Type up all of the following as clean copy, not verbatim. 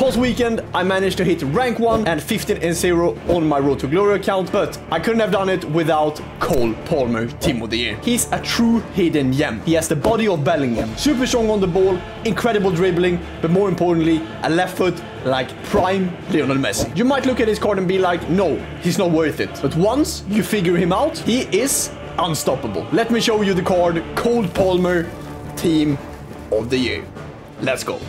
Last weekend, I managed to hit rank 1 and 15-0 on my Road to Glory account, but I couldn't have done it without Cole Palmer, Team of the Year. He's a true hidden gem. He has the body of Bellingham, super strong on the ball, incredible dribbling, but more importantly, a left foot like prime Lionel Messi. You might look at his card and be like, no, he's not worth it. But once you figure him out, he is unstoppable. Let me show you the card, Cole Palmer, Team of the Year. Let's go.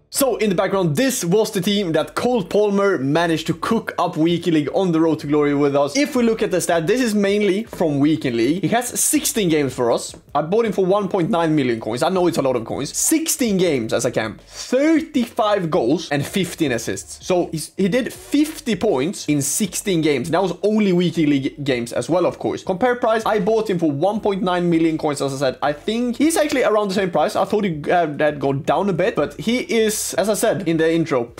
So, in the background, this was the team that Cole Palmer managed to cook up Weekend League on the Road to Glory with us. If we look at the stat, this is mainly from Weekend League. He has 16 games for us. I bought him for 1.9 million coins. I know it's a lot of coins. 16 games as a cam. 35 goals and 15 assists. So, he did 50 points in 16 games. That was only Weekend League games as well, of course. Compare price, I bought him for 1.9 million coins, as I said. I think he's actually around the same price. I thought he had gone down a bit, but he is, as I said in the intro,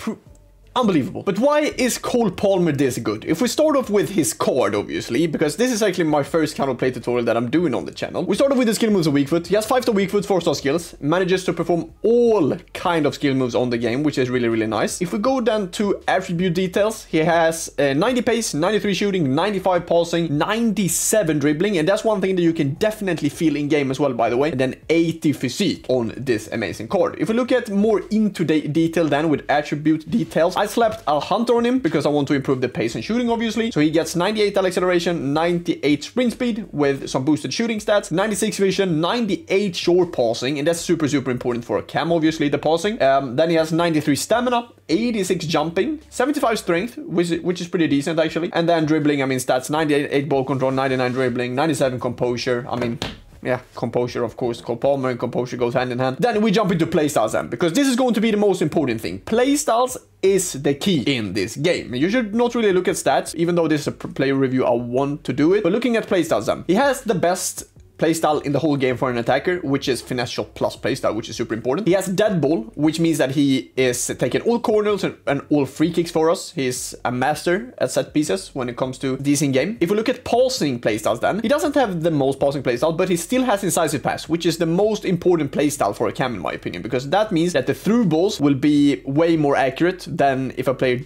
unbelievable. But why is Cole Palmer this good? If we start off with his card, obviously, because this is actually my first counterplay tutorial that I'm doing on the channel. We start off with the skill moves of weak foot. He has 5-star weak foot, 4-star skills, manages to perform all kind of skill moves on the game, which is really, really nice. If we go down to attribute details, he has 90 pace, 93 shooting, 95 passing, 97 dribbling, and that's one thing that you can definitely feel in game as well, by the way, and then 80 physique on this amazing card. If we look at more into the detail then with attribute details, I slapped a hunter on him because I want to improve the pace and shooting, obviously. So he gets 98 acceleration, 98 sprint speed with some boosted shooting stats, 96 vision, 98 short passing, and that's super, super important for a cam, obviously, the passing. Then he has 93 stamina, 86 jumping, 75 strength, which is pretty decent, actually. And then dribbling, I mean, stats, 98 ball control, 99 dribbling, 97 composure. I mean, yeah, composure, of course. Cole Palmer and composure goes hand in hand. Then we jump into playstyles then, because this is going to be the most important thing. Playstyles is the key in this game. You should not really look at stats, even though this is a player review, I want to do it. But looking at playstyles then, he has the best playstyle in the whole game for an attacker, which is finesse shot plus playstyle, which is super important. He has dead ball, which means that he is taking all corners and all free kicks for us. He's a master at set pieces when it comes to these in game. If we look at passing playstyles then, he doesn't have the most passing playstyle, but he still has incisive pass, which is the most important playstyle for a cam in my opinion, because that means that the through balls will be way more accurate than if a player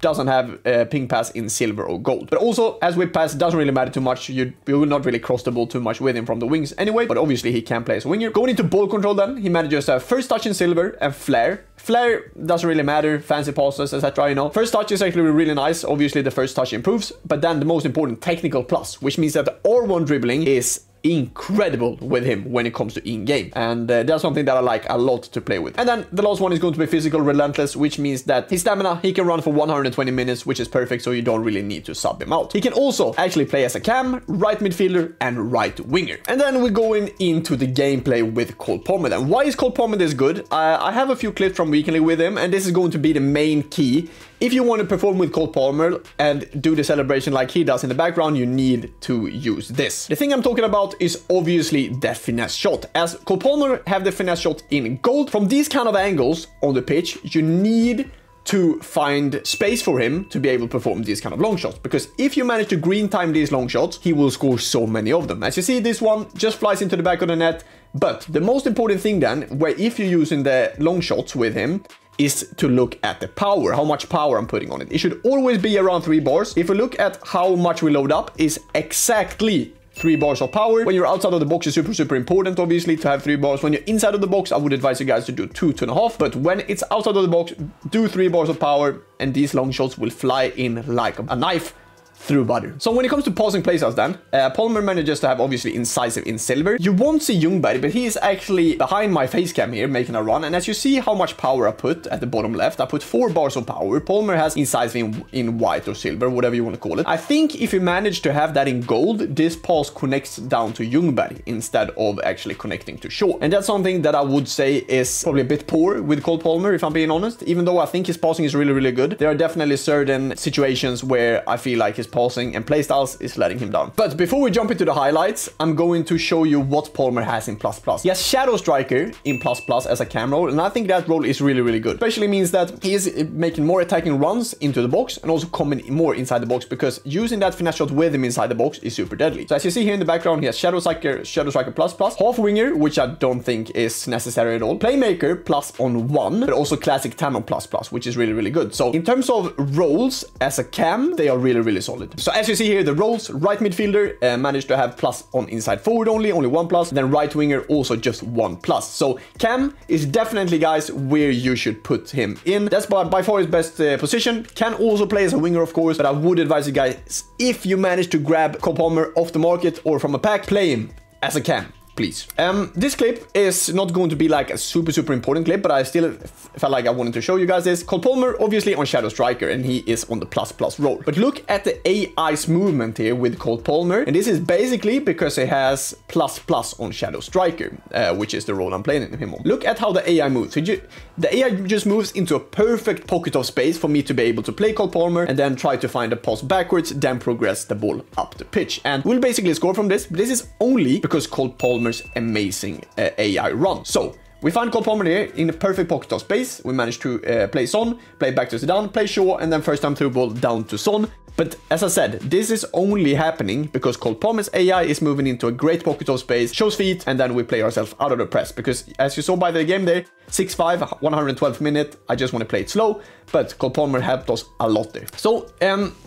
doesn't have ping pass in silver or gold. But also, as whip pass doesn't really matter too much. You will not really cross the ball too much with him from the wings anyway, but obviously he can play as a winger. Going into ball control then, he manages to have first touch in silver and flare. Flare doesn't really matter, fancy passes, etc, you know. First touch is actually really nice. Obviously the first touch improves, but then the most important, technical plus, which means that the R1 dribbling is incredible with him when it comes to in-game, and that's something that I like a lot to play with. And then the last one is going to be physical relentless, which means that his stamina, he can run for 120 minutes, which is perfect, so you don't really need to sub him out. He can also actually play as a cam, right midfielder and right winger. And then we're going into the gameplay with Cole Palmer then. Why is Cole Palmer this good? I have a few clips from Weekend League with him, and this is going to be the main key. If you want to perform with Cole Palmer and do the celebration like he does in the background, you need to use this. The thing I'm talking about is obviously the finesse shot. As Cole Palmer have the finesse shot in gold, from these kind of angles on the pitch, you need to find space for him to be able to perform these kind of long shots, because if you manage to green time these long shots, he will score so many of them. As you see, this one just flies into the back of the net. But the most important thing then, where if you're using the long shots with him, is to look at the power, how much power I'm putting on it. It should always be around 3 bars. If we look at how much we load up, is exactly 3 bars of power. When you're outside of the box, it's super, super important, obviously, to have 3 bars. When you're inside of the box, I would advise you guys to do 2.5. But when it's outside of the box, do 3 bars of power, and these long shots will fly in like a knife through butter. So when it comes to passing playstyles then, Palmer manages to have obviously incisive in silver. You won't see Ljungberg, but he is actually behind my face cam here making a run. And as you see how much power I put at the bottom left, I put 4 bars of power. Palmer has incisive in white or silver, whatever you want to call it. I think if you manage to have that in gold, this pass connects down to Ljungberg instead of actually connecting to Shaw. And that's something that I would say is probably a bit poor with Cole Palmer, if I'm being honest. Even though I think his passing is really, really good, there are definitely certain situations where I feel like his passing and playstyles is letting him down. But before we jump into the highlights, I'm going to show you what Palmer has in plus plus. He has Shadow Striker in plus plus as a cam role, and I think that role is really, really good. Especially means that he is making more attacking runs into the box and also coming more inside the box, because using that finesse shot with him inside the box is super deadly. So as you see here in the background, he has Shadow Striker plus plus, half winger, which I don't think is necessary at all, playmaker plus on 1, but also classic Tannon plus plus, which is really, really good. So in terms of roles as a cam, they are really, really solid. So as you see here, the roles, right midfielder managed to have plus on inside forward only 1 plus, then right winger also just 1 plus. So cam is definitely, guys, where you should put him in. That's by far his best position. Can also play as a winger, of course, but I would advise you guys, if you manage to grab Cole Palmer off the market or from a pack, play him as a cam, please. This clip is not going to be like a super important clip, but I still felt like I wanted to show you guys this. Cole Palmer obviously on Shadow Striker, and he is on the plus plus role. But look at the AI's movement here with Cole Palmer, and this is basically because he has plus plus on Shadow Striker, which is the role I'm playing him on. Look at how the AI moves. So the AI just moves into a perfect pocket of space for me to be able to play Cole Palmer and then try to find a pass backwards, then progress the ball up the pitch. And we'll basically score from this, but this is only because Cole Palmer's amazing AI run. So we find Cole Palmer here in a perfect pocket of space. We managed to play Son, play back to Zidane, play Shaw, and then first time through ball down to Son. But as I said, this is only happening because Cole Palmer's AI is moving into a great pocket of space, shows feet, and then we play ourselves out of the press. Because as you saw by the game there, 6-5, 112th minute, I just want to play it slow, but Cole Palmer helped us a lot there. So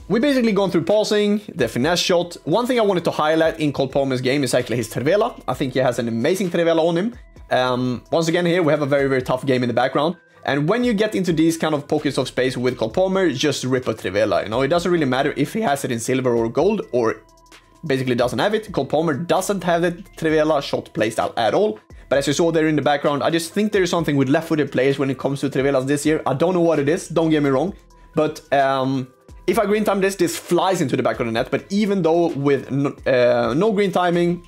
we basically gone through passing, the finesse shot. One thing I wanted to highlight in Cole Palmer's game is actually his Trivela. I think he has an amazing Trivela on him. Once again here, we have a very tough game in the background. And when you get into these kind of pockets of space with Cole Palmer, just rip a Trivela. You know, it doesn't really matter if he has it in silver or gold, or basically doesn't have it. Cole Palmer doesn't have the Trivela shot playstyle at all. But as you saw there in the background, I just think there is something with left-footed players when it comes to Trivelas this year. I don't know what it is, don't get me wrong. But if I green time this flies into the back of the net. But even though with no green timing,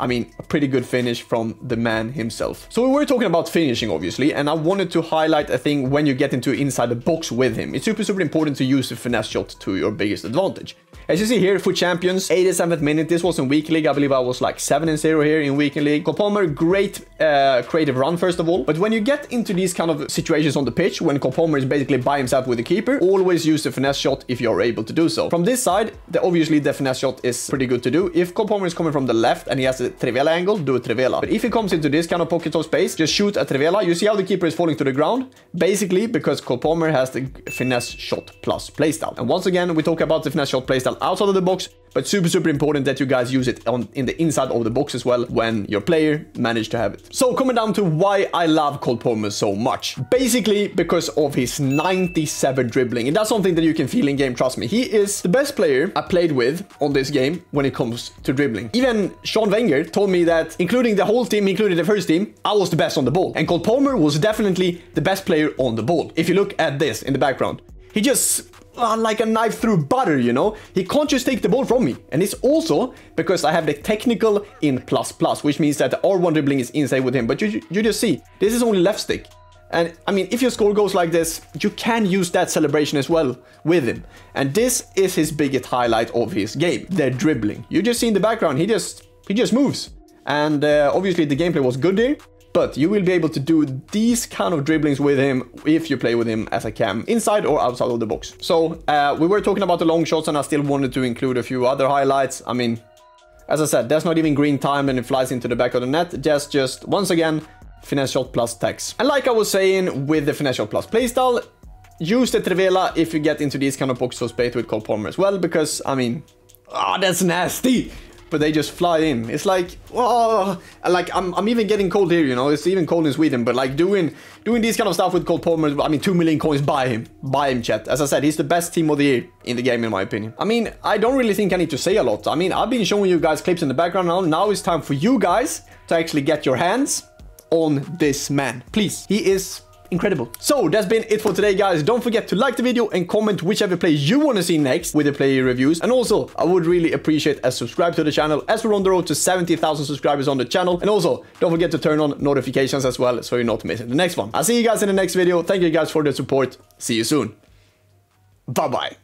I mean, a pretty good finish from the man himself. So we were talking about finishing, obviously, and I wanted to highlight a thing when you get into inside the box with him. It's super important to use the finesse shot to your biggest advantage. As you see here, for champions, 87th minute, this was in week league. I believe I was like 7-0 here in weekend league. Cole Palmer, great creative run, first of all. But when you get into these kind of situations on the pitch, when Cole Palmer is basically by himself with the keeper, always use the finesse shot if you're able to do so. From this side, obviously the finesse shot is pretty good to do. If Cole Palmer is coming from the left and he has a Trivela angle, do a Trivela. But if he comes into this kind of pocket of space, just shoot a Trivela. You see how the keeper is falling to the ground? Basically because Cole Palmer has the finesse shot plus playstyle. And once again, we talk about the finesse shot playstyle outside of the box, but super important that you guys use it in the inside of the box as well when your player managed to have it. So coming down to why I love Cole Palmer so much. Basically because of his 97 dribbling, and that's something that you can feel in game, trust me. He is the best player I played with on this game when it comes to dribbling. Even Sean Wenger told me that, including the whole team, including the first team, I was the best on the ball. And Cole Palmer was definitely the best player on the ball. If you look at this in the background, he just like a knife through butter, you know? He can't just take the ball from me. And it's also because I have the technical in plus plus, which means that the R1 dribbling is inside with him. But you just see, this is only left stick. And I mean, if your score goes like this, you can use that celebration as well with him. And this is his biggest highlight of his game, the dribbling. You just see in the background, he just moves. And obviously the gameplay was good there. But you will be able to do these kind of dribblings with him if you play with him as a cam, inside or outside of the box. So we were talking about the long shots, and I still wanted to include a few other highlights. I mean, as I said, there's not even green time and it flies into the back of the net. Just once again, finesse shot plus text. And like I was saying with the finesse shot plus playstyle, use the Trivela if you get into these kind of box of space with Cole Palmer as well, because I mean, that's nasty. But they just fly in. It's like, oh, like I'm even getting cold here, you know. It's even cold in Sweden, but like doing these kind of stuff with Cole Palmer, I mean, 2 million coins, buy him, chat. As I said, he's the best team of the year in the game, in my opinion. I mean, I don't really think I need to say a lot. I mean, I've been showing you guys clips in the background now. Now it's time for you guys to actually get your hands on this man. Please, he is incredible. So that's been it for today, guys. Don't forget to like the video and comment whichever play you want to see next with the player reviews. And also, I would really appreciate a subscribe to the channel as we're on the road to 70,000 subscribers on the channel. And also, don't forget to turn on notifications as well so you're not missing the next one. I'll see you guys in the next video. Thank you guys for the support. See you soon. Bye-bye.